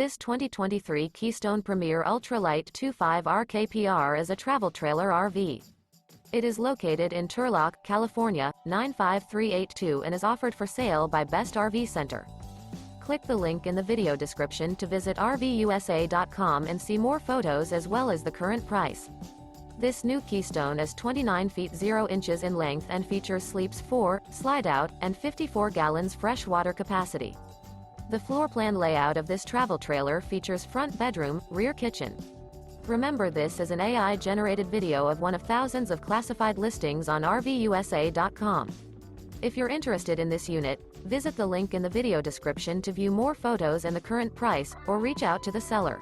This 2023 Keystone Premier Ultra Lite 25 RKPR is a travel trailer RV. It is located in Turlock, California, 95382 and is offered for sale by Best RV Center. Click the link in the video description to visit RVUSA.com and see more photos as well as the current price. This new Keystone is 29 feet 0 inches in length and features sleeps 4, Slideout, and 54 gallons fresh water capacity. The floor plan layout of this travel trailer features front bedroom, rear kitchen. Remember, this is an AI-generated video of one of thousands of classified listings on RVUSA.com. If you're interested in this unit, visit the link in the video description to view more photos and the current price, or reach out to the seller.